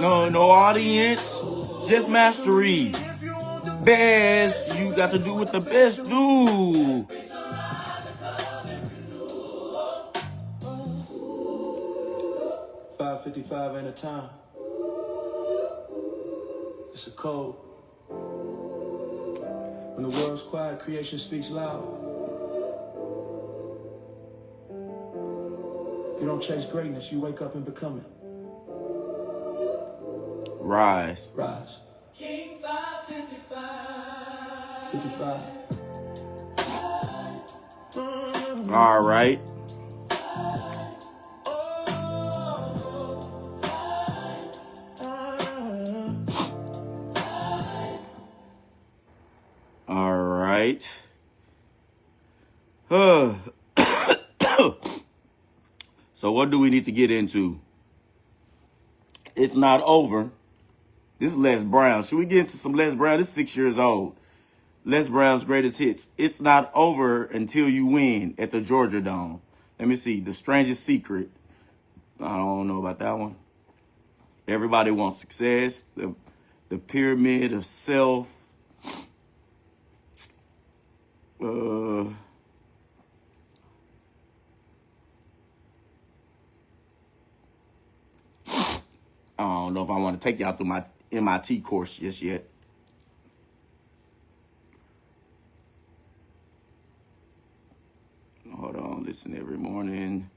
No audience, just mastery. Best, you got to do what the best do. $5.55 ain't a time. It's a code. When the world's quiet, creation speaks loud. You don't chase greatness, you wake up and become it. Rise. Rise. King 555. 55. All right. All right. So what do we need to get into? It's not over. This is Les Brown. Should we get into some Les Brown? This is 6 years old. Les Brown's greatest hits. It's not over until you win at the Georgia Dome. Let me see. The Strangest Secret. I don't know about that one. Everybody Wants Success. The Pyramid of Self. I don't know if I want to take y'all through my MIT course just yet. Hold on, listen every morning.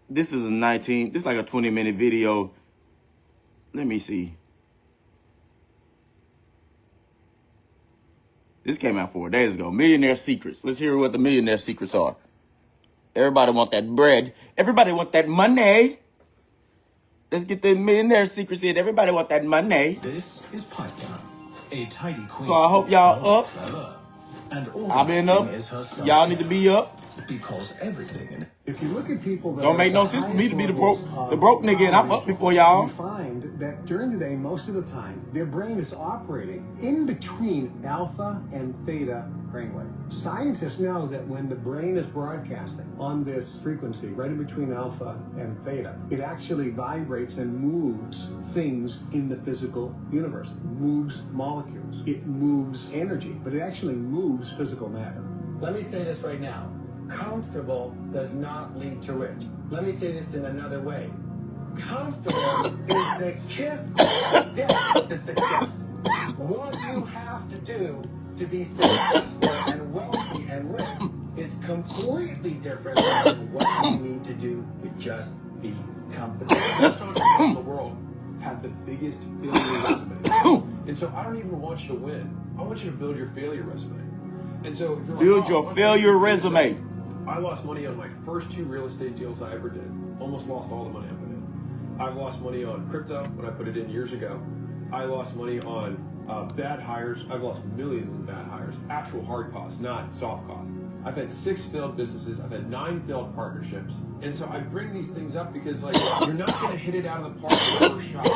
This is this is like a 20-minute video. Let me see. This came out 4 days ago. Millionaire Secrets. Let's hear what the millionaire secrets are. Everybody want that bread. Everybody want that money. Let's get the millionaire secrets in. Everybody want that money. This is Pipe Down, a tidy queen. So I hope y'all up. And I've been up. Y'all need to be up. Because everything. If you look at people that don't make no sense for me to be the broke nigga, and I'm up before y'all. You find that during the day, most of the time, their brain is operating in between alpha and theta brainwave. Scientists know that when the brain is broadcasting on this frequency, right in between alpha and theta, it actually vibrates and moves things in the physical universe. It moves molecules. It moves energy, but it actually moves physical matter. Let me say this right now. Comfortable does not lead to rich. Let me say this in another way. Comfortable is the kiss of death to success. What you have to do to be successful and wealthy and rich is completely different than what you need to do to just be comfortable. Most entrepreneurs in the world have the biggest failure resume. And so I don't even want you to win. I want you to build your failure resume. And so if you're like, build your failure resume. I lost money on my first 2 real estate deals I ever did. Almost lost all the money I put in. I've lost money on crypto when I put it in years ago. I lost money on bad hires. I've lost millions in bad hires. Actual hard costs, not soft costs. I've had 6 failed businesses. I've had 9 failed partnerships. And so I bring these things up because like you're not going to hit it out of the park with the first shot.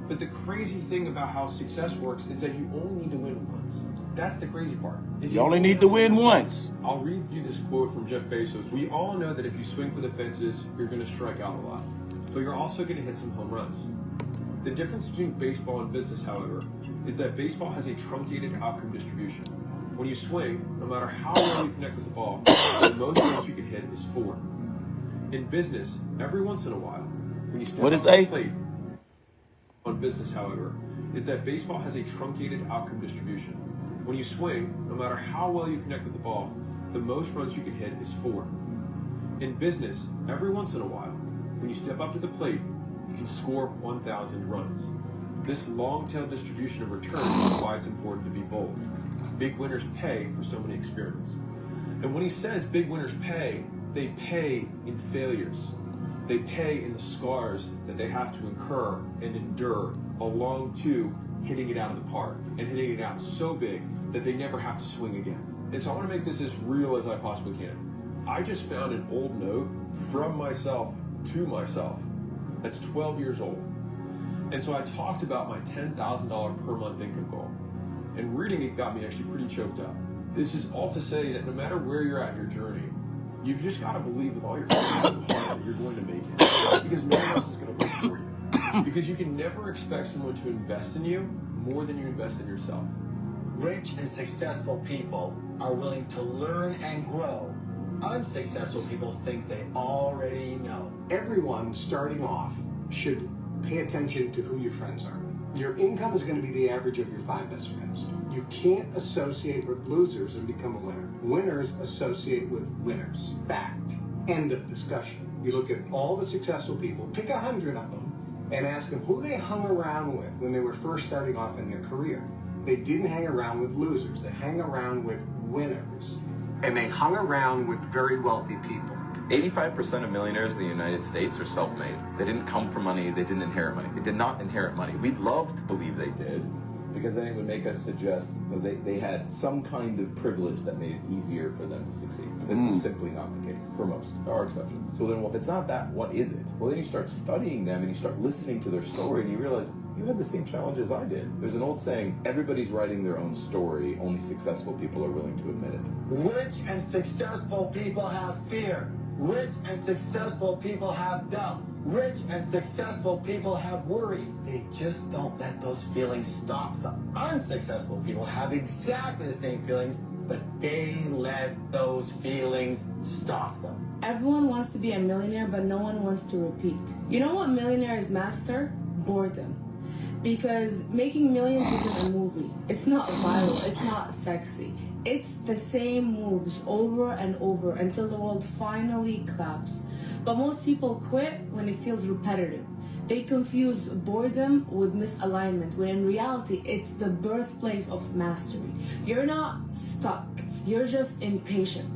But the crazy thing about how success works is that you only need to win once. That's the crazy part. You only need to win once. I'll read you this quote from Jeff Bezos. We all know that if you swing for the fences, you're going to strike out a lot. But you're also going to hit some home runs. The difference between baseball and business, however, is that baseball has a truncated outcome distribution. When you swing, no matter how well you connect with the ball, the most runs you can hit is 4. In business, every once in a while, when you step up to the plate, on business, however, is that baseball has a truncated outcome distribution. When you swing, no matter how well you connect with the ball, the most runs you can hit is 4. In business, every once in a while, when you step up to the plate, you can score 1,000 runs. This long-tail distribution of returns is why it's important to be bold. Big winners pay for so many experiments. And when he says big winners pay, they pay in failures. They pay in the scars that they have to incur and endure along to hitting it out of the park and hitting it out so big that they never have to swing again. And so I want to make this as real as I possibly can. I just found an old note from myself to myself that's 12 years old. And so I talked about my $10,000 per month income goal. And reading it got me actually pretty choked up. This is all to say that no matter where you're at in your journey, You've just got to believe with all your heart that you're going to make it. Because no one else is going to work for you. Because you can never expect someone to invest in you more than you invest in yourself. Rich and successful people are willing to learn and grow. Unsuccessful people think they already know. Everyone starting off should pay attention to who your friends are. Your income is going to be the average of your 5 best friends. You can't associate with losers and become a winner. Winners associate with winners. Fact. End of discussion. You look at all the successful people, pick 100 of them, and ask them who they hung around with when they were first starting off in their career. They didn't hang around with losers. They hang around with winners. And they hung around with very wealthy people. 85% of millionaires in the United States are self-made. They didn't come from money, they didn't inherit money. They did not inherit money. We'd love to believe they did, because then it would make us suggest that they had some kind of privilege that made it easier for them to succeed. But that's just simply not the case for most. There are exceptions. So then, well, if it's not that, what is it? Well, then you start studying them and you start listening to their story and you realize, you had the same challenges I did. There's an old saying, everybody's writing their own story, only successful people are willing to admit it. Rich and successful people have fear. Rich and successful people have doubts. Rich and successful people have worries. They just don't let those feelings stop them. Unsuccessful people have exactly the same feelings, but they let those feelings stop them. Everyone wants to be a millionaire, but no one wants to repeat. You know what millionaires master? Boredom. Because making millions isn't a movie. It's not viral. It's not sexy. It's the same moves over and over until the world finally claps. But most people quit when it feels repetitive. They confuse boredom with misalignment, when in reality, it's the birthplace of mastery. You're not stuck. You're just impatient.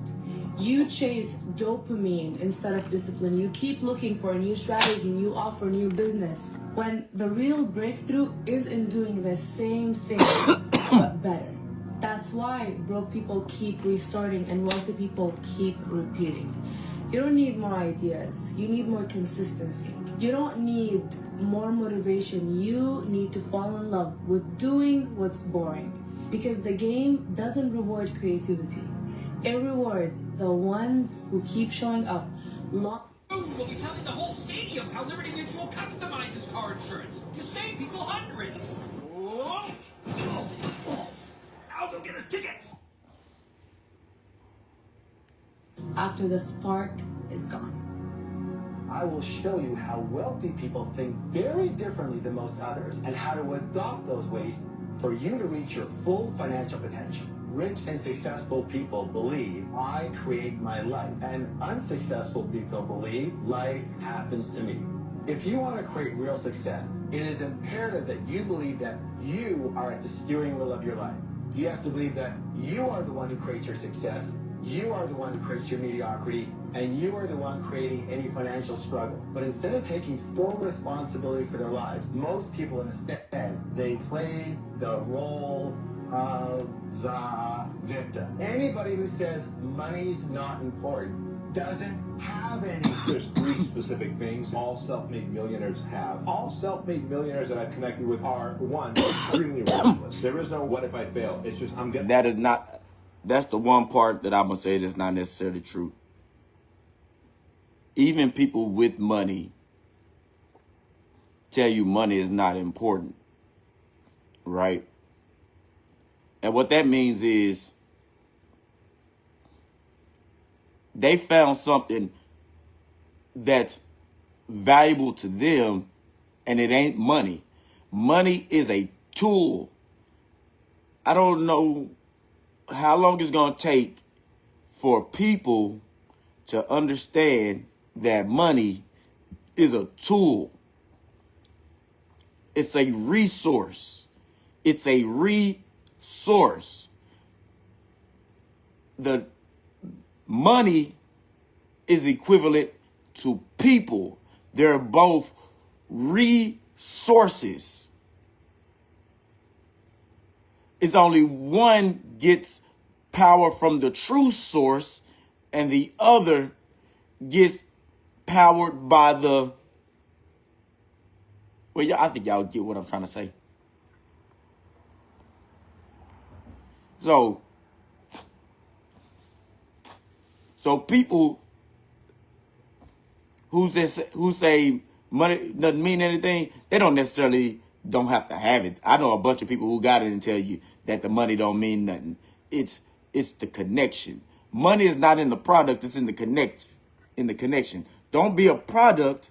You chase dopamine instead of discipline. You keep looking for a new strategy, new offer, new business. When the real breakthrough is in doing the same thing, but better. That's why broke people keep restarting and wealthy people keep repeating. You don't need more ideas. You need more consistency. You don't need more motivation. You need to fall in love with doing what's boring. Because the game doesn't reward creativity. It rewards the ones who keep showing up. We'll be telling the whole stadium how Liberty Mutual customizes car insurance to save people hundreds. Whoa. I'll go get us tickets. After the spark is gone. I will show you how wealthy people think very differently than most others and how to adopt those ways for you to reach your full financial potential. Rich and successful people believe I create my life, and unsuccessful people believe life happens to me. If you want to create real success, it is imperative that you believe that you are at the steering wheel of your life. You have to believe that you are the one who creates your success, you are the one who creates your mediocrity, and you are the one creating any financial struggle. But instead of taking full responsibility for their lives, most people instead, they play the role of the victim. Anybody who says money's not important doesn't have any. There's 3 specific things all self-made millionaires have. All self-made millionaires that I've connected with are, 1, extremely relentless. There is no what if I fail. It's just I'm getting. That is not. That's the one part that I'm gonna say that's not necessarily true. Even people with money tell you money is not important, right? And what that means is they found something that's valuable to them, and it ain't money. Money is a tool. I don't know how long it's going to take for people to understand that money is a tool. It's a resource. It's a resource. The money is equivalent to people. They're both resources. It's only one gets power from the true source and the other gets powered by the, well, I think y'all get what I'm trying to say. So people who say money doesn't mean anything, they don't necessarily don't have to have it. I know a bunch of people who got it and tell you that the money don't mean nothing. It's the connection. Money is not in the product, it's in the connection. Don't be a product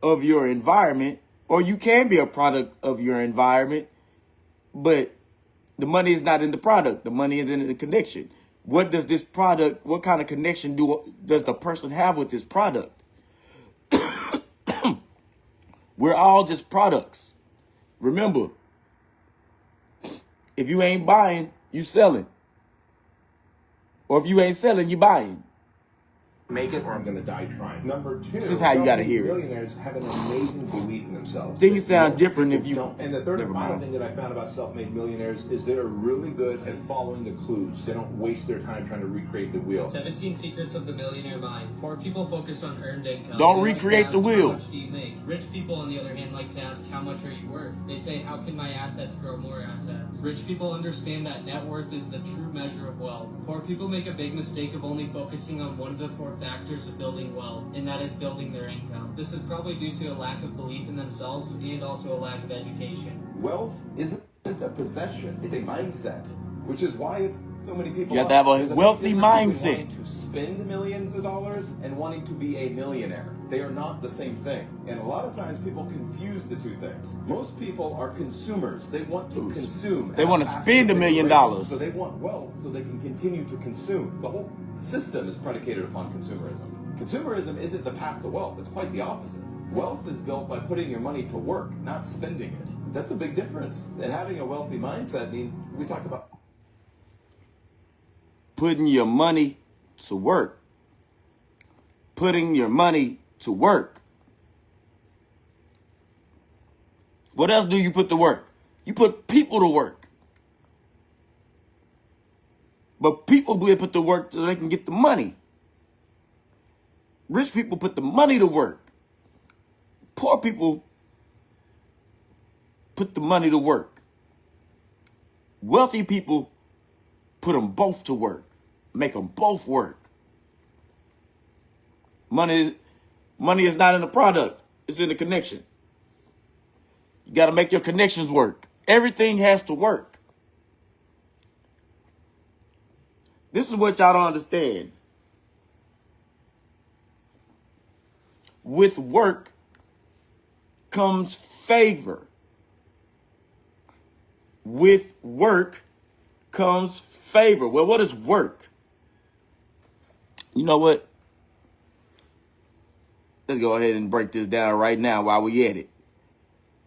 of your environment, or you can be a product of your environment, but the money is not in the product. The money is in the connection. What does this product, what kind of connection does the person have with this product? We're all just products. Remember, if you ain't buying, you selling. Or if you ain't selling, you buying. Make it or I'm going to die trying. Number two, This is how you gotta hear it. millionaires have an amazing belief in themselves. Things sound different if you don't. And the third and never final mind. thing that I found about self-made millionaires is they're really good at following the clues. They don't waste their time trying to recreate the wheel. 17 Secrets of the Millionaire Mind. Poor people focus on earned income. Don't They like recreate to the ask, wheel. How much do you make? Rich people, on the other hand, like to ask, how much are you worth? They say, how can my assets grow more assets? Rich people understand that net worth is the true measure of wealth. Poor people make a big mistake of only focusing on one of the 4 factors of building wealth, and that is building their income. This is probably due to a lack of belief in themselves and also a lack of education. Wealth isn't a possession, it's a mindset, which is why so many people You have to have a there's big wealthy difference between mindset. wanting to spend millions of dollars and wanting to be a millionaire. They are not the same thing. And a lot of times people confuse the two things. Most people are consumers. They want to consume. They at a want to faster spend $1 rate. million. So they want wealth so they can continue to consume. The whole system is predicated upon consumerism. Consumerism isn't the path to wealth. It's quite the opposite. Wealth is built by putting your money to work, not spending it. That's a big difference. And having a wealthy mindset means, we talked about Putting your money to work. Putting your money to work. What else do you put to work? You put people to work. But people will put to work so they can get the money. Rich people put the money to work. Poor people put the money to work. Wealthy people put them both to work. Make them both work. Money is not in the product. It's in the connection. You got to make your connections work. Everything has to work. This is what y'all don't understand. With work comes favor. With work comes favor. Well, what is work? You know what? Let's go ahead and break this down right now while we at it.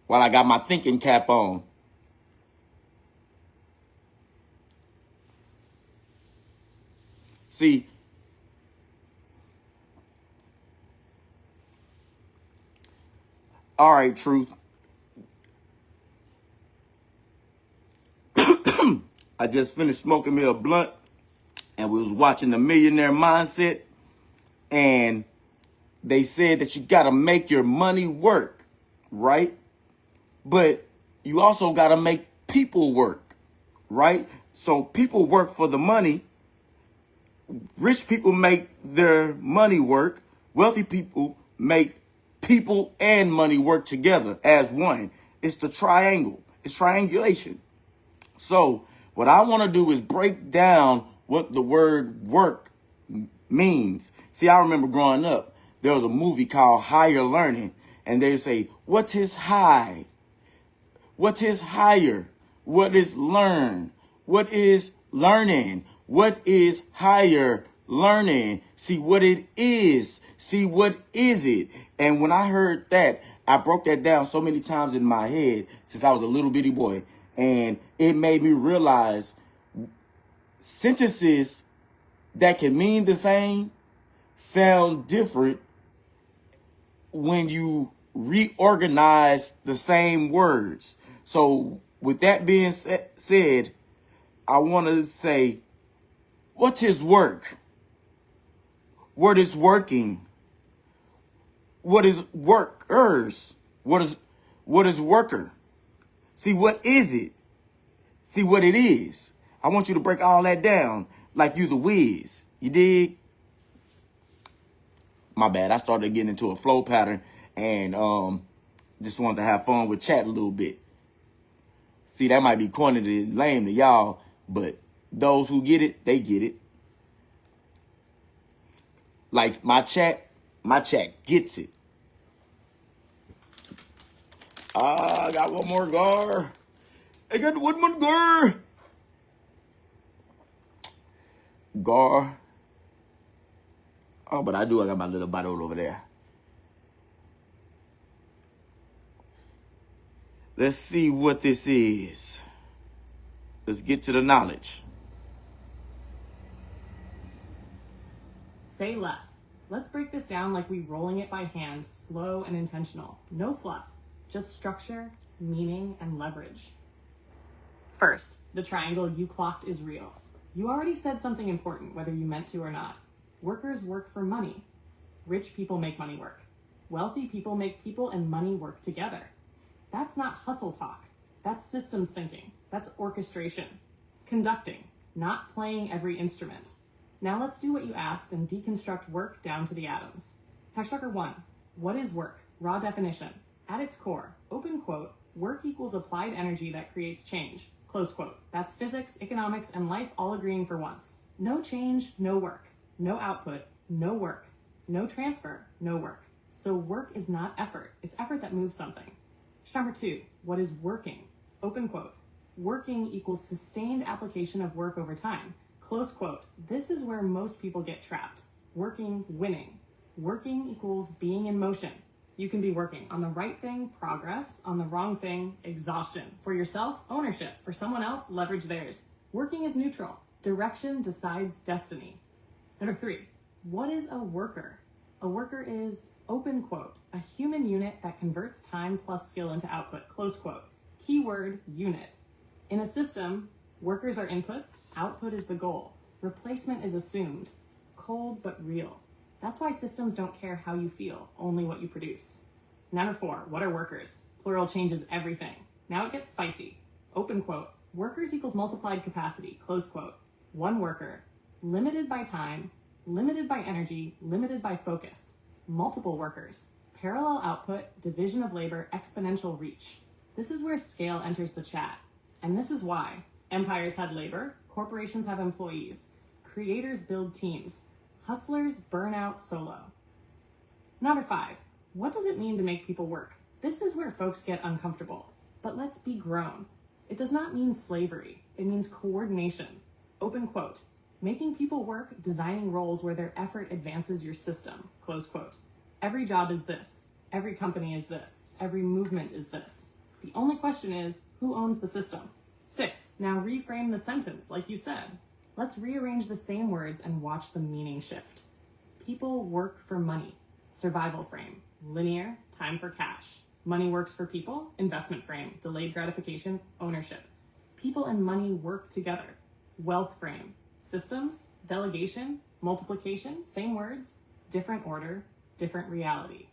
While I got my thinking cap on. See, all right, Truth. I just finished smoking me a blunt and we was watching The Millionaire Mindset, and they said that you got to make your money work, right? But you also got to make people work, right? So people work for the money. Rich people make their money work. Wealthy people make people and money work together as one. It's the triangle. It's triangulation. So what I want to do is break down what the word work means. See, I remember growing up, there was a movie called Higher Learning, and they say, what is high? What is higher? What is learn? What is learning? What is higher learning? See what it is. See what is it? And when I heard that, I broke that down so many times in my head since I was a little bitty boy. And it made me realize sentences that can mean the same sound different when you reorganize the same words. So with that being said, I want to say, what is work? What is working? What is workers? What is worker? See, what is it? See what it is. I want you to break all that down like you the whiz. You dig? My bad. I started getting into a flow pattern and just wanted to have fun with chat a little bit. See, that might be corny to lame to y'all, but those who get it, they get it. Like my chat gets it. I got one more gar. I got one more gar. Gar. Oh, but I got my little bottle over there. Let's see what this is. Let's get to the knowledge. Say less. Let's break this down like we rolling it by hand, slow and intentional. No fluff, just structure, meaning, and leverage. First, the triangle you clocked is real. You already said something important, whether you meant to or not. Workers work for money. Rich people make money work. Wealthy people make people and money work together. That's not hustle talk. That's systems thinking. That's orchestration. Conducting, not playing every instrument. Now let's do what you asked and deconstruct work down to the atoms. Hashtagger 1. What is work? Raw definition. At its core, open quote, work equals applied energy that creates change. Close quote. That's physics, economics, and life all agreeing for once. No change, no work. No output, no work. No transfer, no work. So work is not effort. It's effort that moves something. Number 2. What is working? Open quote. Working equals sustained application of work over time. Close quote. This is where most people get trapped. Working, winning. Working equals being in motion. You can be working on the right thing, progress, on the wrong thing, exhaustion. For yourself, ownership. For someone else, leverage theirs. Working is neutral. Direction decides destiny. Number 3, what is a worker? A worker is, open quote, a human unit that converts time plus skill into output, close quote. Keyword, unit. In a system, workers are inputs, output is the goal. Replacement is assumed. Cold but real. That's why systems don't care how you feel, only what you produce. Number 4, what are workers? Plural changes everything. Now it gets spicy. Open quote, workers equals multiplied capacity, close quote. One worker, limited by time, limited by energy, limited by focus. Multiple workers, parallel output, division of labor, exponential reach. This is where scale enters the chat. And this is why empires had labor, corporations have employees, creators build teams, hustlers burn out solo. Number 5, what does it mean to make people work? This is where folks get uncomfortable. But let's be grown. It does not mean slavery. It means coordination. Open quote. Making people work, designing roles where their effort advances your system, close quote. Every job is this. Every company is this. Every movement is this. The only question is, who owns the system? 6, now reframe the sentence like you said. Let's rearrange the same words and watch the meaning shift. People work for money. Survival frame. Linear, time for cash. Money works for people, investment frame. Delayed gratification, ownership. People and money work together. Wealth frame. Systems, delegation, multiplication, same words, different order, different reality.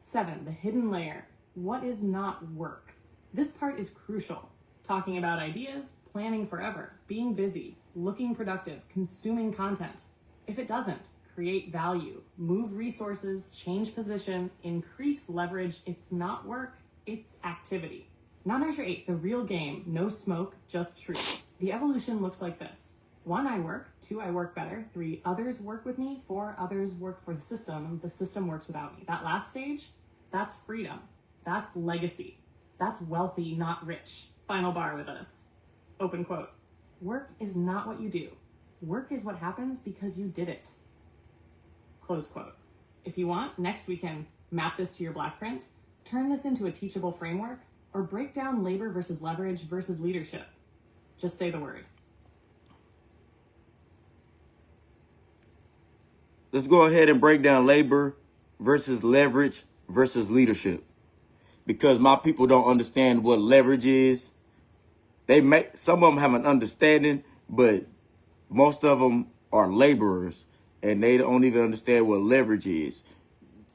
7, the hidden layer. What is not work? This part is crucial. Talking about ideas, planning forever, being busy, looking productive, consuming content. If it doesn't, create value, move resources, change position, increase leverage, it's not work, it's activity. Non-measure 8, the real game, no smoke, just truth. The evolution looks like this. 1, I work. 2, I work better. 3, others work with me. 4, others work for the system works without me. That last stage, that's freedom. That's legacy. That's wealthy, not rich. Final bar with us. Open quote. Work is not what you do. Work is what happens because you did it. Close quote. If you want, next we can map this to your black print, turn this into a teachable framework, or break down labor versus leverage versus leadership. Just say the word. Let's go ahead and break down labor versus leverage versus leadership. Because my people don't understand what leverage is. Some of them have an understanding, but most of them are laborers and they don't even understand what leverage is,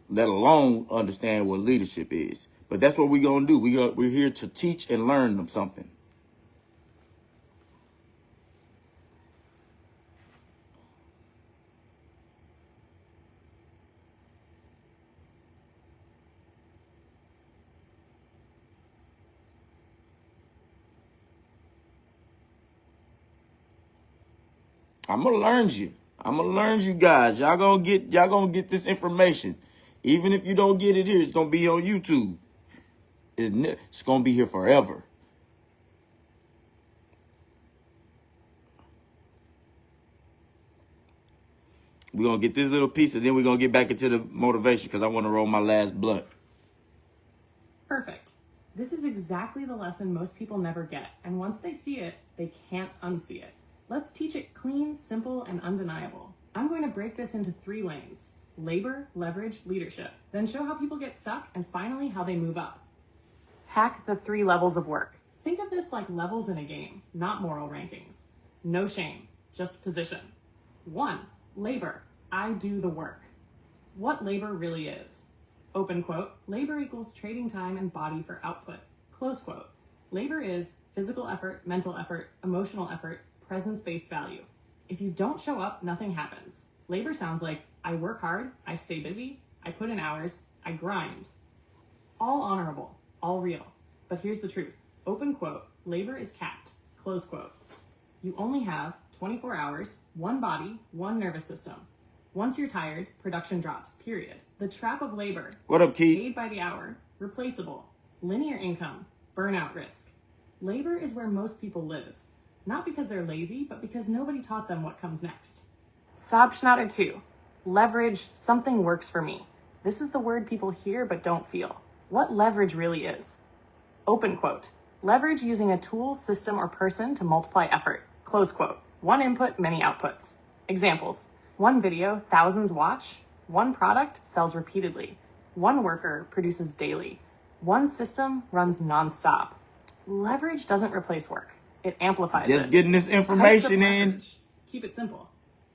let alone understand what leadership is. But that's what we're going to do. We're here to teach and learn them something. I'm gonna learn you. I'm gonna learn you guys. Y'all gonna get this information. Even if you don't get it here, it's gonna be on YouTube. It's gonna be here forever. We're gonna get this little piece and then we're gonna get back into the motivation because I want to roll my last blunt. Perfect. This is exactly the lesson most people never get, and once they see it, they can't unsee it. Let's teach it clean, simple, and undeniable. I'm going to break this into 3 lanes: labor, leverage, leadership. Then show how people get stuck, and finally how they move up. Hack the 3 levels of work. Think of this like levels in a game, not moral rankings. No shame, just position. 1. Labor. I do the work. What labor really is. Open quote, labor equals trading time and body for output. Close quote. Labor is physical effort, mental effort, emotional effort, presence-based value. If you don't show up, nothing happens. Labor sounds like I work hard, I stay busy, I put in hours, I grind. All honorable, all real. But here's the truth. Open quote, labor is capped. Close quote. You only have 24 hours, 1 body, 1 nervous system. Once you're tired, production drops, period. The trap of labor. What up, Keith? Paid by the hour, replaceable, linear income, burnout risk. Labor is where most people live. Not because they're lazy, but because nobody taught them what comes next. Sobschnatter 2. Leverage, something works for me. This is the word people hear but don't feel. What leverage really is. Open quote. Leverage using a tool, system, or person to multiply effort. Close quote. 1 input, many outputs. Examples. 1 video, thousands watch. 1 product sells repeatedly. 1 worker produces daily. 1 system runs nonstop. Leverage doesn't replace work. It amplifies it. Just getting this information in. Leverage. Keep it simple.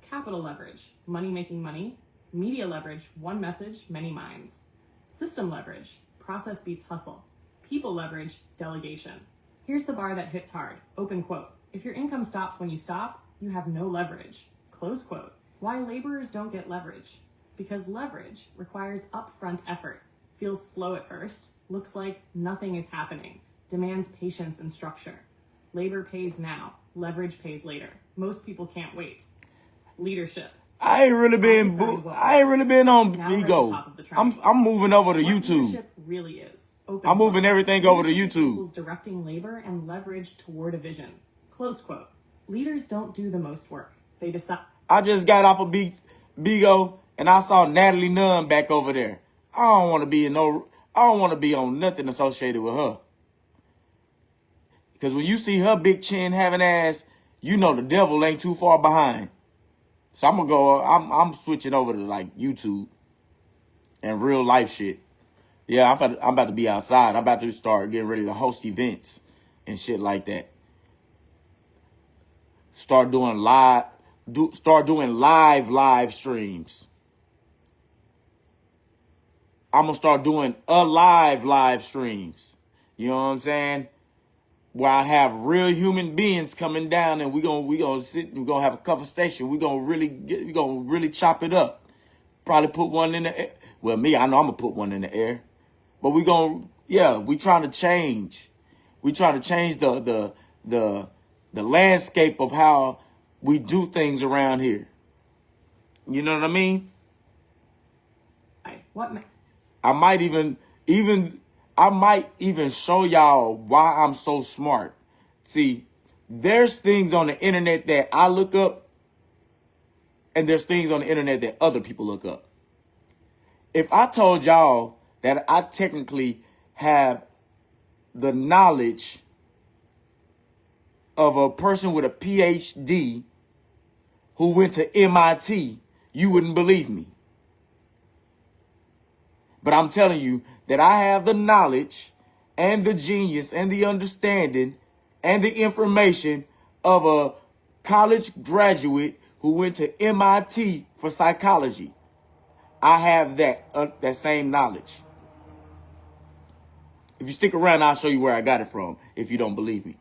Capital leverage, money making money. Media leverage, 1 message, many minds. System leverage, process beats hustle. People leverage, delegation. Here's the bar that hits hard. Open quote. If your income stops when you stop, you have no leverage. Close quote. Why laborers don't get leverage. Because leverage requires upfront effort, feels slow at first, looks like nothing is happening, demands patience and structure. Labor pays now, leverage pays later. Most people can't wait. Leadership. I ain't really been on Bigo. I'm moving over to YouTube. Leadership really is. I'm moving everything over to Leadership YouTube. equals directing labor and leverage toward a vision. Close quote. Leaders don't do the most work. They decide. I just got off of Bigo and I saw Natalie Nunn back over there. I don't want to be on nothing associated with her. Because when you see her big chin having ass, you know the devil ain't too far behind. So I'm switching over to like YouTube and real life shit. Yeah, I'm about to be outside. I'm about to start getting ready to host events and shit like that. Start doing live streams. I'm gonna start doing live streams. You know what I'm saying? Where I have real human beings coming down and we gonna sit, we're gonna have a conversation. We're gonna really chop it up. Probably put one in the air. Well, me, I know I'm gonna put one in the air. But we trying to change. We trying to change the landscape of how we do things around here. You know what I mean? I might even show y'all why I'm so smart. See, there's things on the internet that I look up, and there's things on the internet that other people look up. If I told y'all that I technically have the knowledge of a person with a PhD who went to MIT, you wouldn't believe me. But I'm telling you that I have the knowledge and the genius and the understanding and the information of a college graduate who went to MIT for psychology. I have that same knowledge. If you stick around, I'll show you where I got it from if you don't believe me.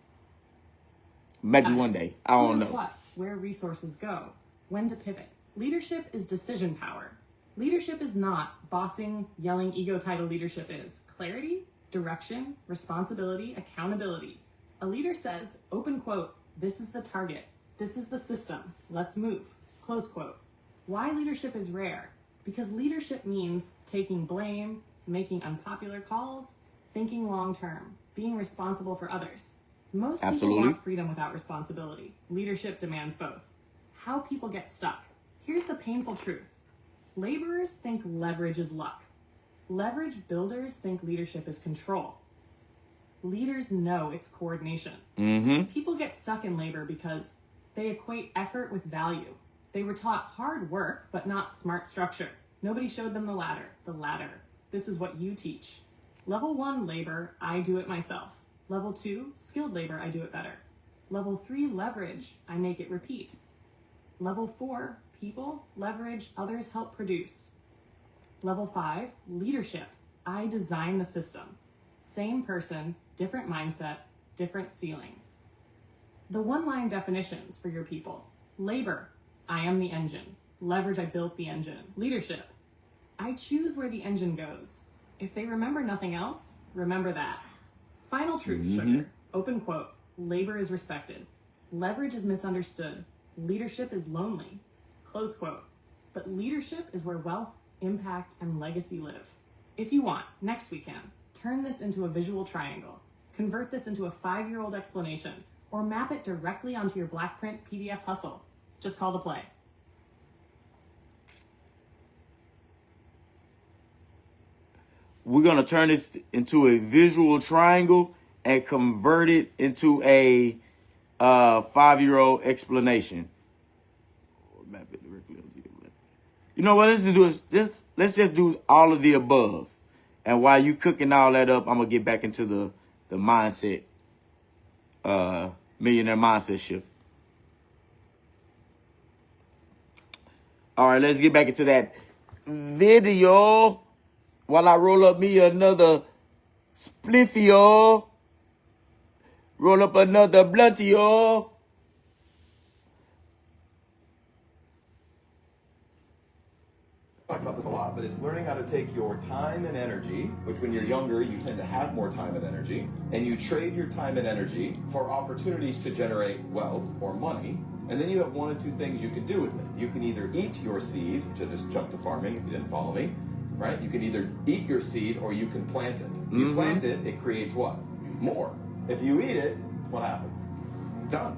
Maybe one day. I don't know. What? Where resources go. When to pivot. Leadership is decision power. Leadership is not bossing, yelling, ego title. Leadership is clarity, direction, responsibility, accountability. A leader says, open quote, this is the target. This is the system. Let's move. Close quote. Why leadership is rare? Because leadership means taking blame, making unpopular calls, thinking long term, being responsible for others. Most people want freedom without responsibility. Leadership demands both. How people get stuck. Here's the painful truth. Laborers think leverage is luck. Leverage builders think leadership is control. Leaders know it's coordination. People get stuck in labor because they equate effort with value. They were taught hard work, but not smart structure. Nobody showed them the ladder. The ladder. This is what you teach. Level 1, labor, I do it myself. Level 2, skilled labor, I do it better. Level 3, leverage, I make it repeat. Level 4, people, leverage, others help produce. Level 5, leadership, I design the system. Same person, different mindset, different ceiling. The one-line definitions for your people. Labor, I am the engine. Leverage, I built the engine. Leadership, I choose where the engine goes. If they remember nothing else, remember that. Final truth, sugar. Open quote. Labor is respected. Leverage is misunderstood. Leadership is lonely. Close quote. But leadership is where wealth, impact, and legacy live. If you want, next weekend, turn this into a visual triangle. Convert this into a 5-year-old explanation, or map it directly onto your Blackprint PDF hustle. Just call the play. We're going to turn this into a visual triangle and convert it into a 5-year-old explanation. You know what? Let's just do all of the above. And while you cooking all that up, I'm going to get back into the mindset, millionaire mindset shift. All right, let's get back into that video. While I roll up me another spliffio, roll up another bluntio. Talked about this a lot, but it's learning how to take your time and energy, which when you're younger, you tend to have more time and energy, and you trade your time and energy for opportunities to generate wealth or money. And then you have one of two things you can do with it. You can either eat your seed, to just jump to farming if you didn't follow me, right? You can either eat your seed or you can plant it. If you plant it, it creates what? More. If you eat it, what happens? Done.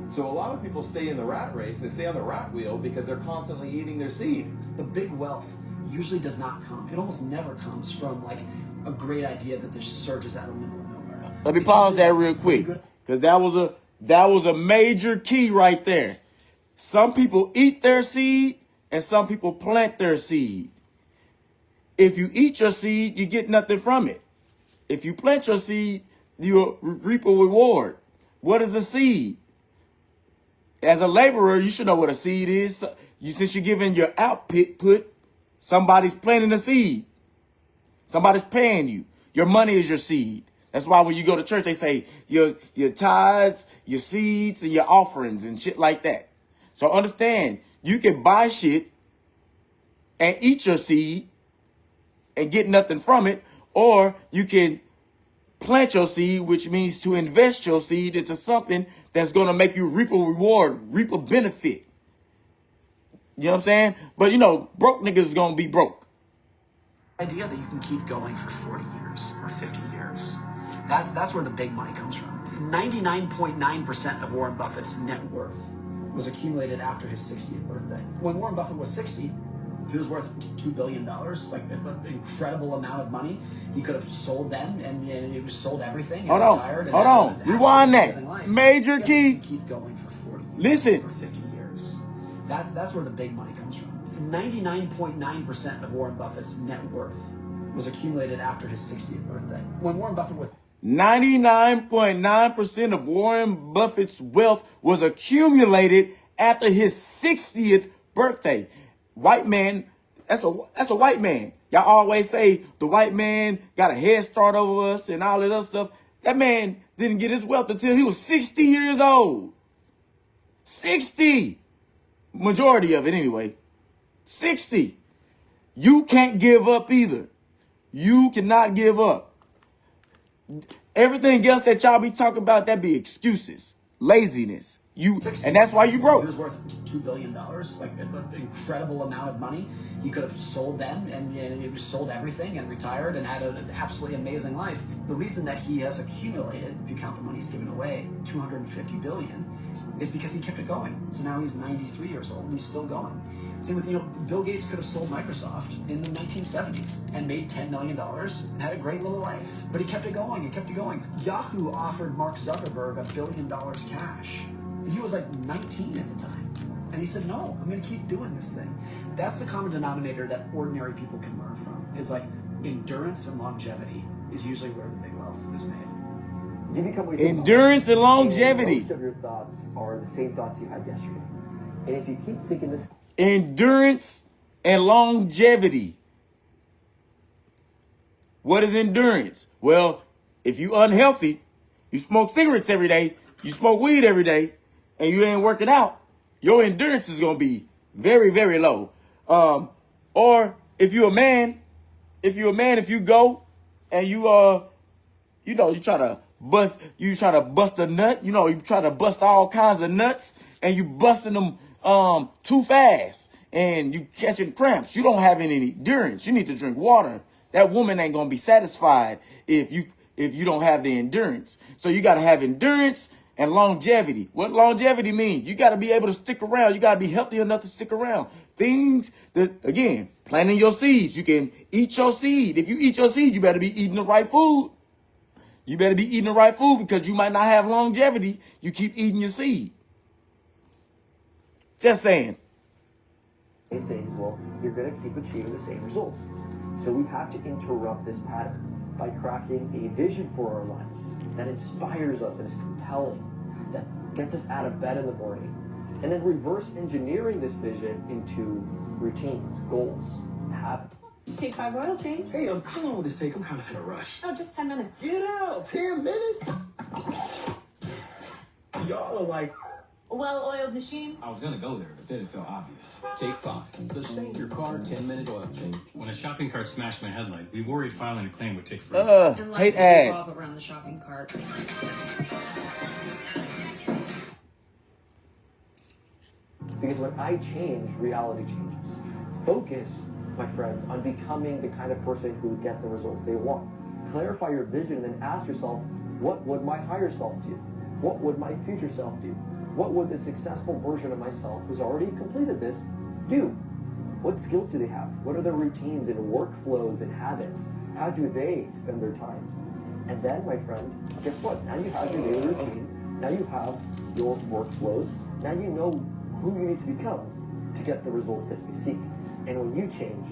So a lot of people stay in the rat race, they stay on the rat wheel because they're constantly eating their seed. The big wealth usually does not come. It almost never comes from like a great idea that just surges out of the middle of nowhere. Let me pause that real quick, because that was a major key right there. Some people eat their seed and some people plant their seed. If you eat your seed, you get nothing from it. If you plant your seed, you reap a reward. What is a seed? As a laborer, you should know what a seed is. Since you're giving your output, somebody's planting a seed. Somebody's paying you. Your money is your seed. That's why when you go to church, they say your tithes, your seeds, and your offerings and shit like that. So understand, you can buy shit and eat your seed and get nothing from it, or you can plant your seed, which means to invest your seed into something that's going to make you reap a reward, reap a benefit. You know what I'm saying? But, you know, broke niggas is going to be broke. Idea that you can keep going for 40 years or 50 years. That's where the big money comes from. 99.9% of Warren Buffett's net worth was accumulated after his 60th birthday. When Warren Buffett was 60, he was worth $2 billion, like an incredible amount of money. He could have sold them and he just sold everything. And hold on. Rewind that. Major key. Keep going for 40 years. Listen. For 50 years. That's where the big money comes from. 99.9% of Warren Buffett's net worth was accumulated after his 60th birthday. When Warren Buffett was 99.9% of Warren Buffett's wealth was accumulated after his 60th birthday. White man, that's a white man. Y'all always say the white man got a head start over us and all that other stuff. That man didn't get his wealth until he was 60 years old. 60. Majority of it anyway. 60. You can't give up either. You cannot give up. Everything else that y'all be talking about, that be excuses, laziness. and that's why you broke. He was worth $2 billion, like an incredible amount of money. He could have sold them and he just sold everything and retired and had an absolutely amazing life. The reason that he has accumulated, if you count the money he's given away, $250 billion, is because he kept it going. So now he's 93 years old and he's still going. Same with, Bill Gates could have sold Microsoft in the 1970s and made $10 million and had a great little life. But he kept it going, he kept it going. Yahoo offered Mark Zuckerberg $1 billion cash. He was like 19 at the time. And he said, no, I'm gonna keep doing this thing. That's the common denominator that ordinary people can learn from, is like endurance and longevity is usually where the big wealth is made. You become endurance and longevity. And most of your thoughts are the same thoughts you had yesterday. And if you keep thinking this... Endurance and longevity. What is endurance? Well, if you unhealthy, you smoke cigarettes every day, you smoke weed every day, and you ain't working out, your endurance is going to be very, very low. Or if you're a man, if you go and you try to bust a nut, you try to bust all kinds of nuts and you busting them too fast and you catching cramps, you don't have any endurance. You need to drink water. That woman ain't going to be satisfied if you don't have the endurance. So you got to have endurance and longevity. What longevity mean? You got to be able to stick around. You got to be healthy enough to stick around. Things that, again, planting your seeds. You can eat your seed. If you eat your seed, you better be eating the right food. You better be eating the right food because you might not have longevity. You keep eating your seed. Just saying. Same things, well, you're going to keep achieving the same results. So we have to interrupt this pattern by crafting a vision for our lives that inspires us, that is compelling, that gets us out of bed in the morning, and then reverse engineering this vision into routines, goals, habits. Take 5 oil change. Hey, how long will this take? I'm kind of in a rush. Oh, just 10 minutes. Get out! 10 minutes? Y'all are like... Well-oiled machine. I was gonna go there, but then it felt obvious. Take 5. The stay in your car 10-minute oil change. When a shopping cart smashed my headlight, we worried filing a claim would take forever. Hate ads. Around the shopping cart. Because when I change, reality changes. Focus, my friends, on becoming the kind of person who would get the results they want. Clarify your vision and then ask yourself, what would my higher self do? What would my future self do? What would the successful version of myself who's already completed this do? What skills do they have? What are their routines and workflows and habits? How do they spend their time? And then, my friend, guess what? Now you have your daily routine. Now you have your workflows. Now you know who you need to become to get the results that you seek. And when you change,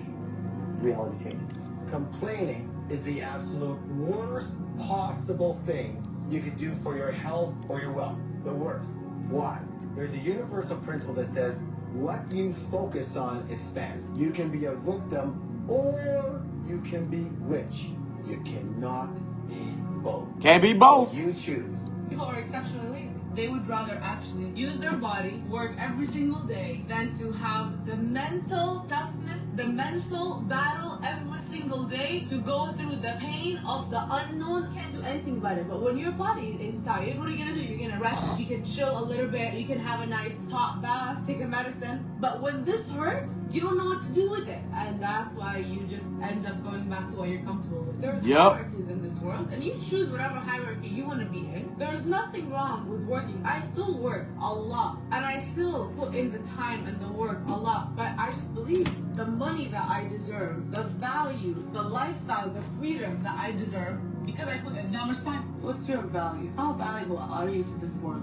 reality changes. Complaining is the absolute worst possible thing you could do for your health or your wealth. The worst. Why? There's a universal principle that says what you focus on expands. You can be a victim or you can be rich. You cannot be both. Can't be both. You choose. People are exceptionally lazy. They would rather actually use their body, work every single day, than to have the mental toughness, the mental battle every single day to go through the pain of the unknown. Can't do anything about it. But when your body is tired, what are you gonna do? You're gonna rest, you can chill a little bit, you can have a nice hot bath, take a medicine. But when this hurts, you don't know what to do with it. And that's why you just end up going back to what you're comfortable with. There's hierarchies in this world, and you choose whatever hierarchy you want to be in. There's nothing wrong with working. I still work a lot, and I still put in the time and the work a lot, but I just believe the money that I deserve, the value, the lifestyle, the freedom that I deserve, because I put in that much time. What's your value? How valuable are you to this world?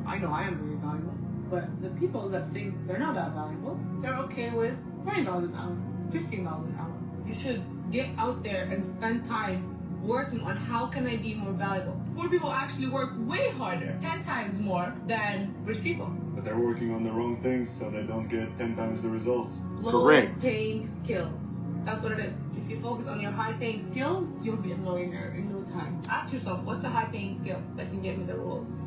I know I am very valuable, but the people that think they're not that valuable, they're okay with $20 an hour, $15 an hour. You should get out there and spend time working on how can I be more valuable. Poor people actually work way harder, 10 times more than rich people. But they're working on the wrong things, so they don't get 10 times the results. Low paying skills. That's what it is. If you focus on your high paying skills, you'll be a millionaire in no time. Ask yourself, what's a high paying skill that can get me the roles?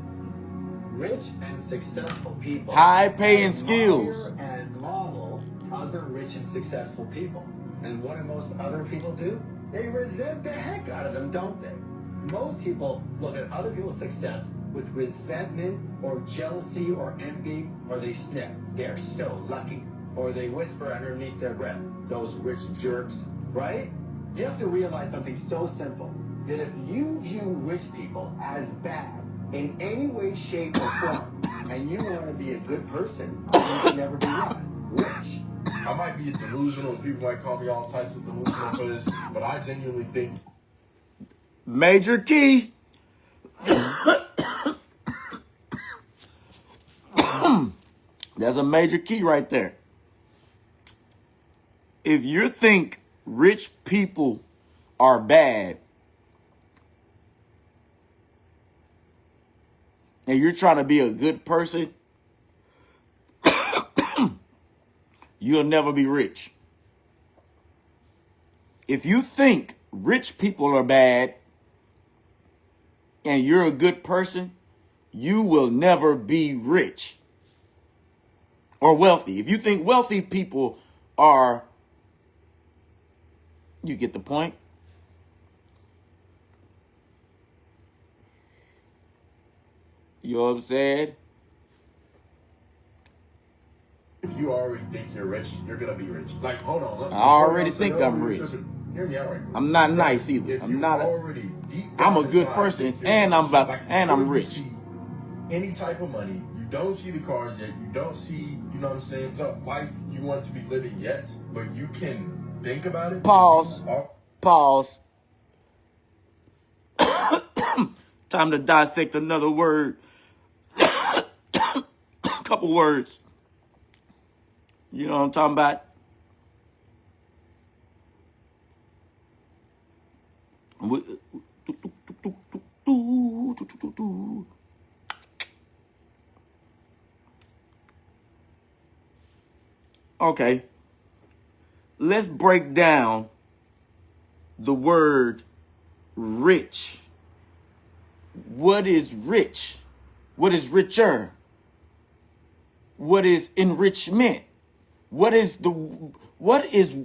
Rich and successful people high-paying skills and model other rich and successful people. And what do most other people do? They resent the heck out of them, don't they? Most people look at other people's success with resentment or jealousy or envy, or they snip. They're so lucky. Or they whisper underneath their breath, those rich jerks, right? You have to realize something so simple, that if you view rich people as bad in any way, shape, or form, and you want to be a good person, you can never be what? Rich. I might be delusional, and people might call me all types of delusional for this, but I genuinely think major key. There's a major key right there. If you think rich people are bad and you're trying to be a good person, you'll never be rich. If you think rich people are bad and you're a good person, you will never be rich or wealthy. If you think wealthy people are, you get the point. You know what I'm saying? if you already think you're rich, you're gonna be rich. Like, hold on. Look, I already think I'm rich. Hear me out right quick. I'm not nice either. If I'm you not. already I'm a good person, and I'm about, like, and I'm before you rich. see any type of money, you don't see the cars yet. You don't see, you know what I'm saying, the life you want to be living yet, but you can think about it. Pause. Pause. Time to dissect another word. Couple words. You know what I'm talking about? Okay. Let's break down the word rich. What is rich? What is richer? What is enrichment? What is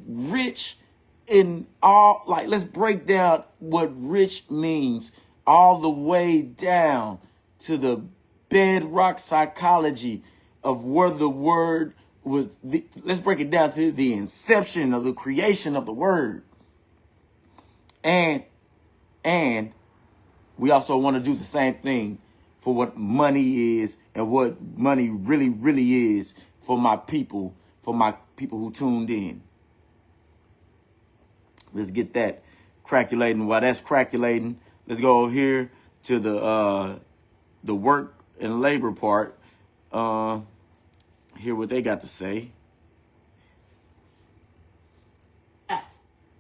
rich in all, like, let's break down what rich means all the way down to the bedrock psychology of where the word was. Let's break it down to the inception of the creation of the word. And we also want to do the same thing for what money is and what money really, really is for my people who tuned in. Let's get that calculating. While that's calculating, let's go over here to the work and labor part. Hear what they got to say.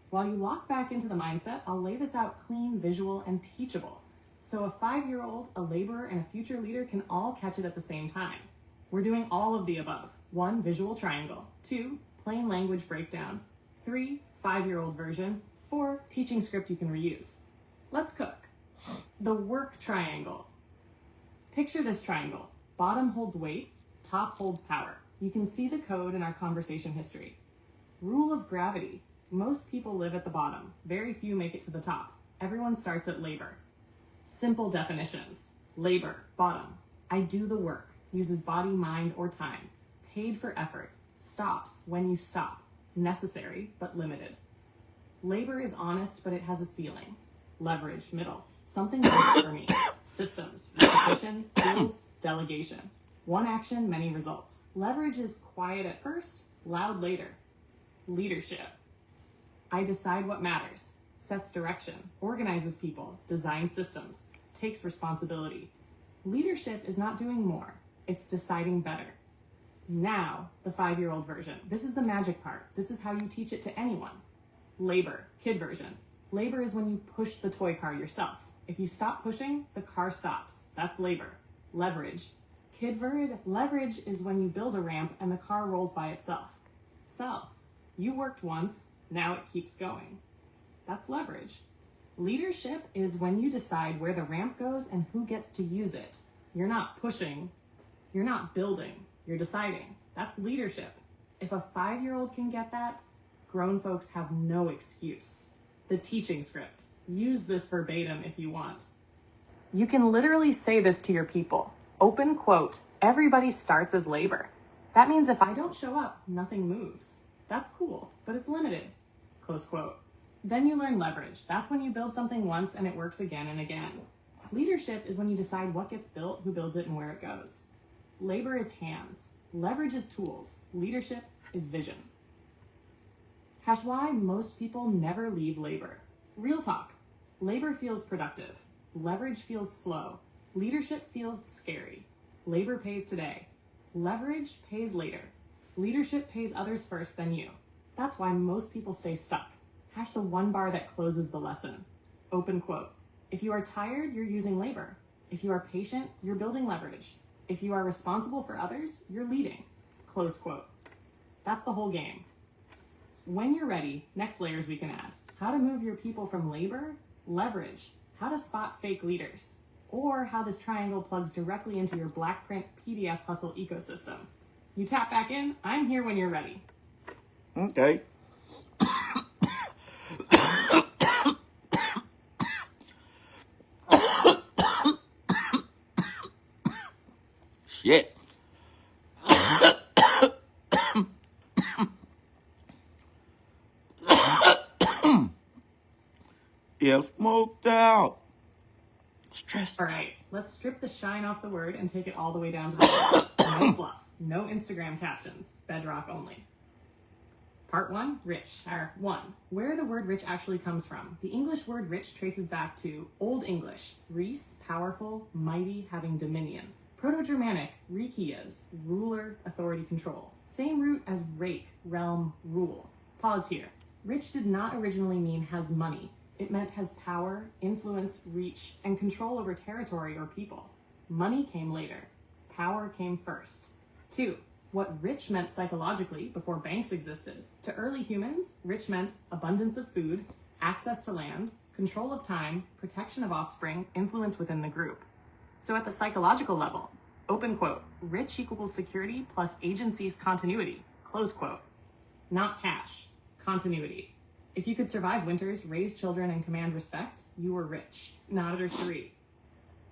While you lock back into the mindset, I'll lay this out clean, visual, and teachable. So a 5-year-old, a laborer, and a future leader can all catch it at the same time. We're doing all of the above. 1, visual triangle. 2, plain language breakdown. 3, 5-year-old version. 4, teaching script you can reuse. Let's cook. The work triangle. Picture this triangle. Bottom holds weight, top holds power. You can see the code in our conversation history. Rule of gravity. Most people live at the bottom. Very few make it to the top. Everyone starts at labor. Simple definitions. Labor, bottom. I do the work. Uses body, mind, or time. Paid for effort. Stops when you stop. Necessary, but limited. Labor is honest, but it has a ceiling. Leverage, middle. Something works for me. Systems, repetition, tools, delegation. One action, many results. Leverage is quiet at first, loud later. Leadership. I decide what matters. Sets direction, organizes people, designs systems, takes responsibility. Leadership is not doing more, it's deciding better. Now, the 5-year-old version. This is the magic part. This is how you teach it to anyone. Labor, kid version. Labor is when you push the toy car yourself. If you stop pushing, the car stops. That's labor. Leverage. Leverage is when you build a ramp and the car rolls by itself. Cells. You worked once, now it keeps going. That's leverage. Leadership is when you decide where the ramp goes and who gets to use it. You're not pushing, you're not building, you're deciding. That's leadership. If a 5-year-old can get that, grown folks have no excuse. The teaching script. Use this verbatim if you want. You can literally say this to your people. Open quote, everybody starts as labor. That means if I don't show up, nothing moves. That's cool, but it's limited. Close quote. Then you learn leverage. That's when you build something once and it works again and again. Leadership is when you decide what gets built, who builds it, and where it goes. Labor is hands. Leverage is tools. Leadership is vision. Why most people never leave labor. Real talk. Labor feels productive. Leverage feels slow. Leadership feels scary. Labor pays today. Leverage pays later. Leadership pays others first, then you. That's why most people stay stuck. The one bar that closes the lesson. Open quote. If you are tired, you're using labor. If you are patient, you're building leverage. If you are responsible for others, you're leading. Close quote. That's the whole game. When you're ready, next layers we can add. How to move your people from labor, leverage, how to spot fake leaders, or how this triangle plugs directly into your Blackprint PDF hustle ecosystem. You tap back in, I'm here when you're ready. Okay. Shit. Yeah, smoked out. Stressed. All right, let's strip the shine off the word and take it all the way down to the basics. No fluff, no Instagram captions, bedrock only. Part 1, rich. 1. Where the word rich actually comes from. The English word rich traces back to Old English, res, powerful, mighty, having dominion. Proto-Germanic, rikias, ruler, authority, control. Same root as rake, realm, rule. Pause here. Rich did not originally mean has money. It meant has power, influence, reach, and control over territory or people. Money came later. Power came first. 2. What rich meant psychologically before banks existed. To early humans, rich meant abundance of food, access to land, control of time, protection of offspring, influence within the group. So at the psychological level, open quote, rich equals security plus agency's continuity, close quote. Not cash, continuity. If you could survive winters, raise children, and command respect, you were rich. Nodded 3.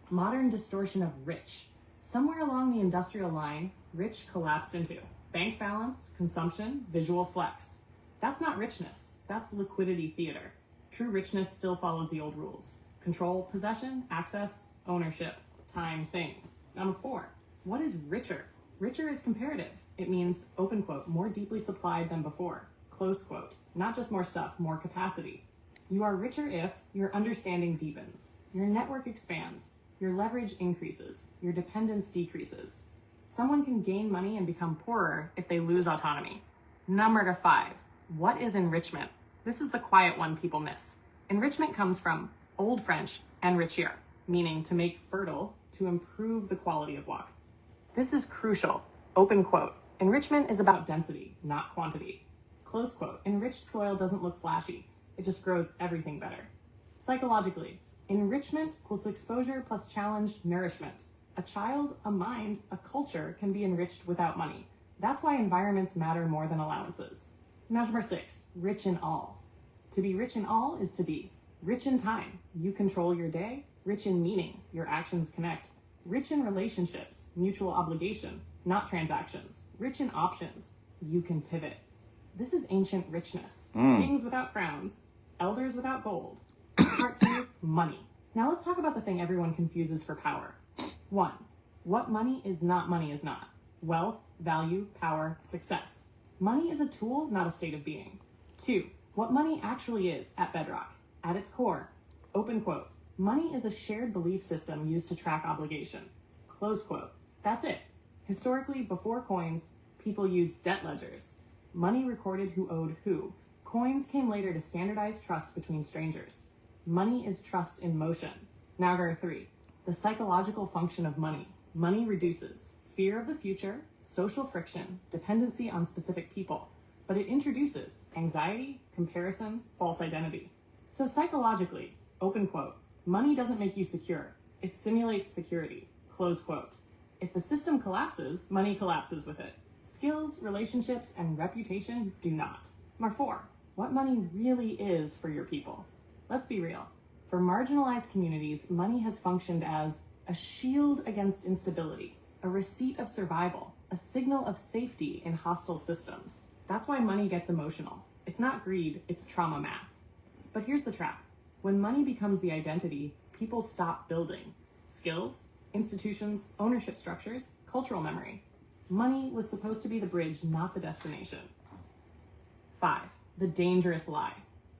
Modern distortion of rich. Somewhere along the industrial line, rich collapsed into bank balance, consumption, visual flex. That's not richness, that's liquidity theater. True richness still follows the old rules. Control, possession, access, ownership, time, things. Number 4, what is richer? Richer is comparative. It means, open quote, more deeply supplied than before. Close quote. Not just more stuff, more capacity. You are richer if your understanding deepens, your network expands, your leverage increases, your dependence decreases. Someone can gain money and become poorer if they lose autonomy. Number 5, what is enrichment? This is the quiet one people miss. Enrichment comes from Old French enrichir, meaning to make fertile, to improve the quality of walk. This is crucial. Open quote. Enrichment is about density, not quantity. Close quote. Enriched soil doesn't look flashy. It just grows everything better. Psychologically, enrichment equals exposure plus challenge, nourishment. A child, a mind, a culture can be enriched without money. That's why environments matter more than allowances. Number 6, rich in all. To be rich in all is to be rich in time. You control your day. Rich in meaning. Your actions connect. Rich in relationships. Mutual obligation, not transactions. Rich in options. You can pivot. This is ancient richness. Kings without crowns, elders without gold. Part 2, money. Now let's talk about the thing everyone confuses for power. 1, what money is not money is not. Wealth, value, power, success. Money is a tool, not a state of being. 2, what money actually is at bedrock. At its core, open quote, money is a shared belief system used to track obligation. Close quote. That's it. Historically, before coins, people used debt ledgers. Money recorded who owed who. Coins came later to standardize trust between strangers. Money is trust in motion. Nagar 3, the psychological function of money. Money reduces fear of the future, social friction, dependency on specific people, but it introduces anxiety, comparison, false identity. So psychologically, open quote, money doesn't make you secure. It simulates security, close quote. If the system collapses, money collapses with it. Skills, relationships, and reputation do not. Number 4, what money really is for your people. Let's be real. For marginalized communities, money has functioned as a shield against instability, a receipt of survival, a signal of safety in hostile systems. That's why money gets emotional. It's not greed, it's trauma math. But here's the trap. When money becomes the identity, people stop building skills, institutions, ownership structures, cultural memory. Money was supposed to be the bridge, not the destination. 5, the dangerous lie.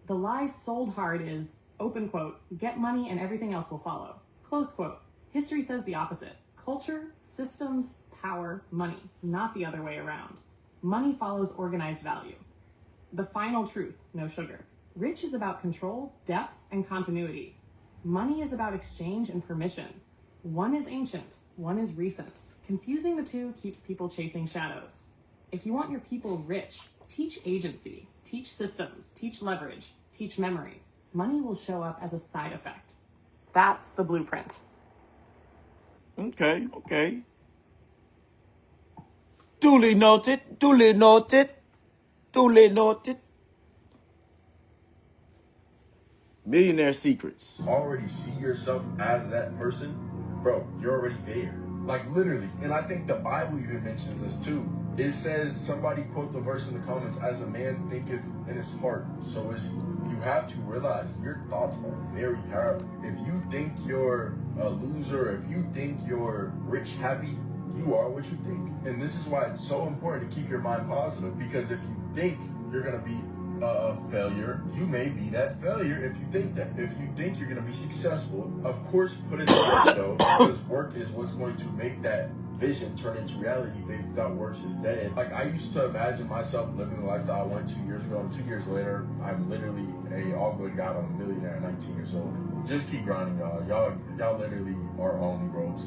The lie sold hard is, open quote, get money and everything else will follow. Close quote. History says the opposite. Culture, systems, power, money, not the other way around. Money follows organized value. The final truth, no sugar. Rich is about control, depth, and continuity. Money is about exchange and permission. One is ancient, one is recent. Confusing the two keeps people chasing shadows. If you want your people rich, teach agency, teach systems, teach leverage, teach memory. Money will show up as a side effect. That's the blueprint. Okay, okay. Duly noted, duly noted, duly noted. Millionaire secrets. Already see yourself as that person, bro, you're already there. Like literally. And I think the Bible even mentions this too. It says, somebody quote the verse in the comments, as a man thinketh in his heart. So you have to realize your thoughts are very powerful. If you think you're a loser, if you think you're rich, happy, you are what you think. And this is why it's so important to keep your mind positive, because if you think you're going to be a failure, you may be that failure if you think that. If you think you're going to be successful, of course put it in work though, because work is what's going to make that vision turn into reality. Faith without works is dead. Like, I used to imagine myself living the life that I wanted 2 years ago, and 2 years later, I'm literally a all-good God. I'm a millionaire at 19 years old. Just keep grinding, y'all. Y'all literally are on the road to...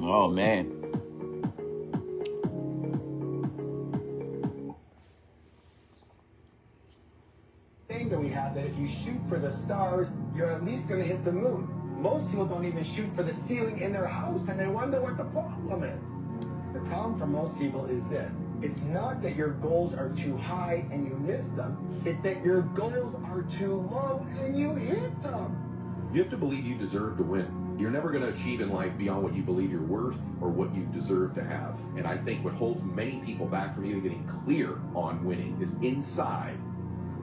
Oh, man. Thing that we have, that if you shoot for the stars, you're at least going to hit the moon. Most people don't even shoot for the ceiling in their house, and they wonder what the problem is. The problem for most people is this. It's not that your goals are too high and you miss them. It's that your goals are too low and you hit them. You have to believe you deserve to win. You're never going to achieve in life beyond what you believe you're worth or what you deserve to have. And I think what holds many people back from even getting clear on winning is inside,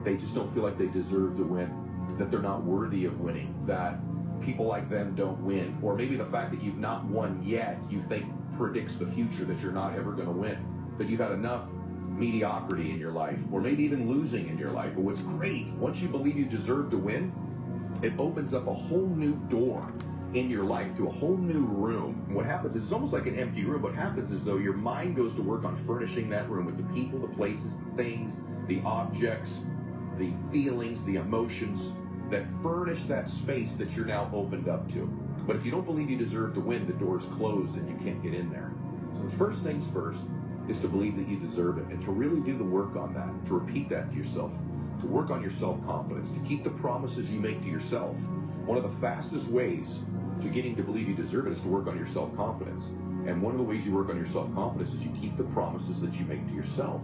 they just don't feel like they deserve to win, that they're not worthy of winning, that people like them don't win. Or maybe the fact that you've not won yet, you think predicts the future, that you're not ever going to win, that you've had enough mediocrity in your life, or maybe even losing in your life. But what's great, once you believe you deserve to win, it opens up a whole new door in your life to a whole new room. And what happens is, it's almost like an empty room. What happens is, though, your mind goes to work on furnishing that room with the people, the places, the things, the objects, the feelings, the emotions that furnish that space that you're now opened up to. But if you don't believe you deserve to win, the door's closed and you can't get in there. So the first things first is to believe that you deserve it, and to really do the work on that, to repeat that to yourself, to work on your self-confidence, to keep the promises you make to yourself. One of the fastest ways to getting to believe you deserve it is to work on your self-confidence. And one of the ways you work on your self-confidence is you keep the promises that you make to yourself.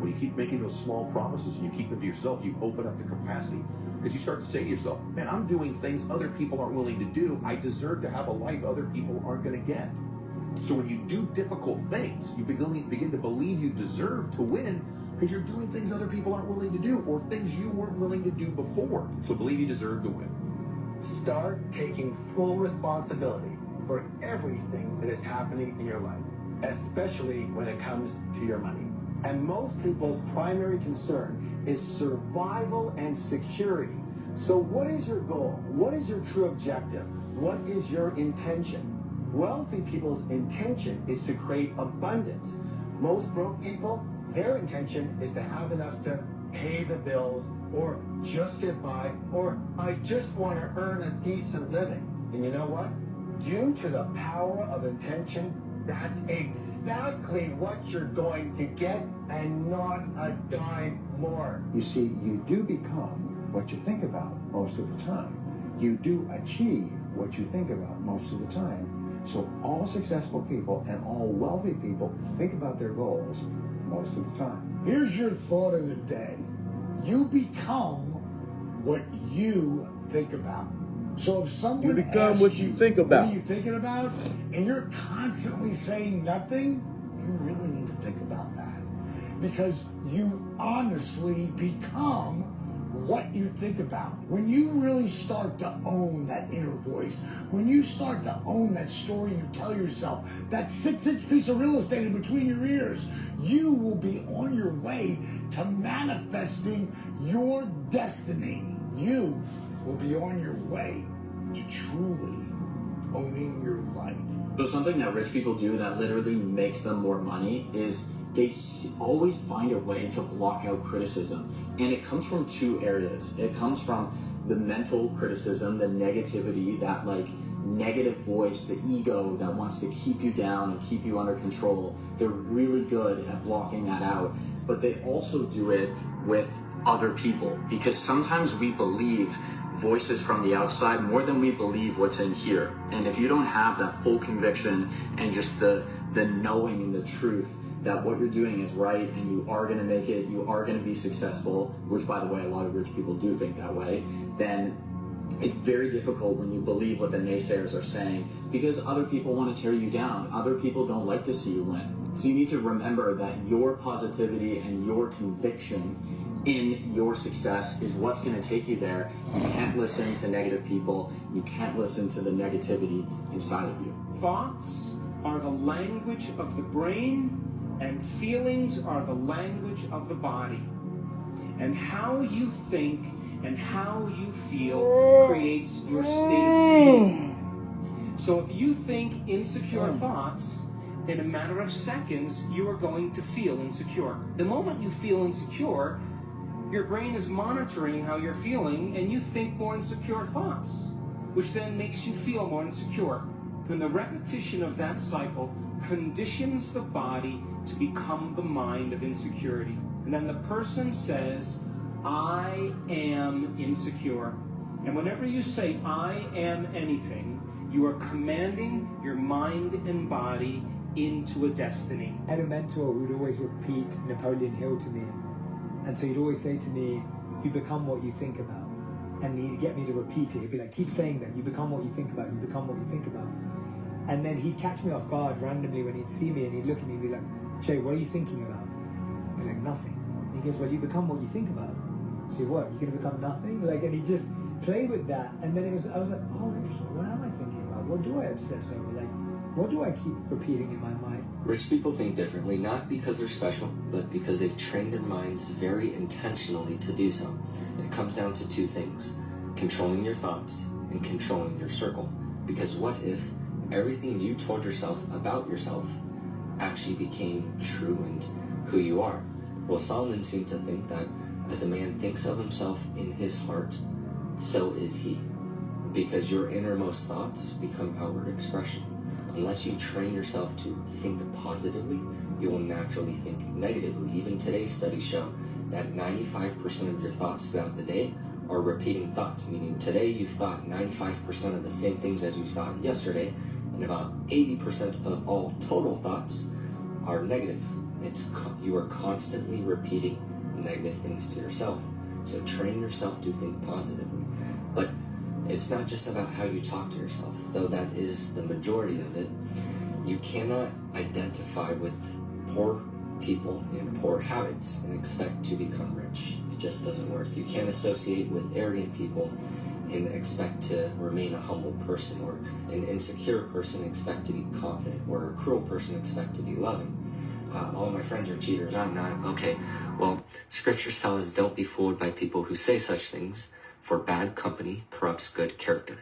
When you keep making those small promises and you keep them to yourself, you open up the capacity. Because you start to say to yourself, man, I'm doing things other people aren't willing to do. I deserve to have a life other people aren't going to get. So when you do difficult things, you begin to believe you deserve to win, because you're doing things other people aren't willing to do, or things you weren't willing to do before. So believe you deserve to win. Start taking full responsibility for everything that is happening in your life, especially when it comes to your money. And most people's primary concern is survival and security. So what is your goal? What is your true objective? What is your intention? Wealthy people's intention is to create abundance. Most broke people, their intention is to have enough to pay the bills, or just get by, or I just want to earn a decent living. And you know what? Due to the power of intention, that's exactly what you're going to get, and not a dime more. You see, you do become what you think about most of the time. You do achieve what you think about most of the time. So all successful people and all wealthy people think about their goals most of the time. Here's your thought of the day. You become what you think about. So if someone You become asks what you think about. what are you thinking about, and you're constantly saying nothing, you really need to think about that. Because you honestly become what you think about. When you really start to own that inner voice, when you start to own that story you tell yourself, that 6-inch piece of real estate in between your ears, you will be on your way to manifesting your destiny. You will be on your way to truly owning your life. So something that rich people do that literally makes them more money is they always find a way to block out criticism. And it comes from two areas. It comes from the mental criticism, the negativity, that like negative voice, the ego that wants to keep you down and keep you under control. They're really good at blocking that out. But they also do it with other people, because sometimes we believe voices from the outside more than we believe what's in here. And if you don't have that full conviction and just the knowing and the truth that what you're doing is right and you are going to make it, you are going to be successful, which by the way, a lot of rich people do think that way, then it's very difficult when you believe what the naysayers are saying, because other people want to tear you down. Other people don't like to see you win. So you need to remember that your positivity and your conviction in your success is what's going to take you there. You can't listen to negative people. You can't listen to the negativity inside of you. Thoughts are the language of the brain, and feelings are the language of the body. And how you think and how you feel creates your state of being. So if you think insecure thoughts, in a matter of seconds, you are going to feel insecure. The moment you feel insecure, your brain is monitoring how you're feeling, and you think more insecure thoughts, which then makes you feel more insecure. And the repetition of that cycle conditions the body to become the mind of insecurity. And then the person says, I am insecure. And whenever you say, I am anything, you are commanding your mind and body into a destiny. I had a mentor who would always repeat Napoleon Hill to me. And so he'd always say to me, you become what you think about. And he'd get me to repeat it. He'd be like, keep saying that. You become what you think about. You become what you think about. And then he'd catch me off guard randomly when he'd see me, and he'd look at me and be like, Jay, what are you thinking about? I'd be like, nothing. And he goes, well, you become what you think about. So what, you're going to become nothing? Like, and he just played with that. And then I was like, oh, interesting. What am I thinking about? What do I obsess over? Like, what do I keep repeating in my mind? Rich people think differently, not because they're special, but because they've trained their minds very intentionally to do so. And it comes down to two things: controlling your thoughts and controlling your circle. Because what if everything you told yourself about yourself actually became true and who you are? Well, Solomon seemed to think that as a man thinks of himself in his heart, so is he. Because your innermost thoughts become outward expression. Unless you train yourself to think positively, you will naturally think negatively. Even today's studies show that 95% of your thoughts throughout the day are repeating thoughts, meaning today you've thought 95% of the same things as you thought yesterday, and about 80% of all total thoughts are negative. You are constantly repeating negative things to yourself. So train yourself to think positively. But it's not just about how you talk to yourself, though that is the majority of it. You cannot identify with poor people and poor habits and expect to become rich. It just doesn't work. You can't associate with arrogant people and expect to remain a humble person, or an insecure person expect to be confident, or a cruel person expect to be loving. All my friends are cheaters, I'm not. Okay, well, scripture tells us don't be fooled by people who say such things, for bad company corrupts good character.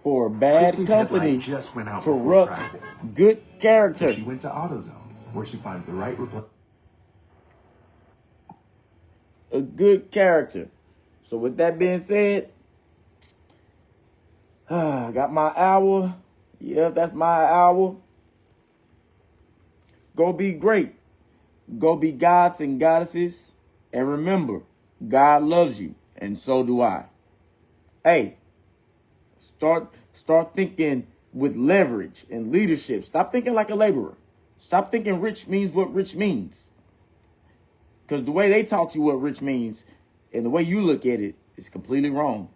For bad Christy's company headlight just went out before corrupts practice. good character. So she went to AutoZone, where she finds the right a good character. So with that being said, I got my hour. Yeah, that's my hour. Go be great. Go be gods and goddesses. And remember, God loves you, and so do I. Hey, start thinking with leverage and leadership. Stop thinking like a laborer. Stop thinking rich means what rich means. Because the way they taught you what rich means and the way you look at it is completely wrong.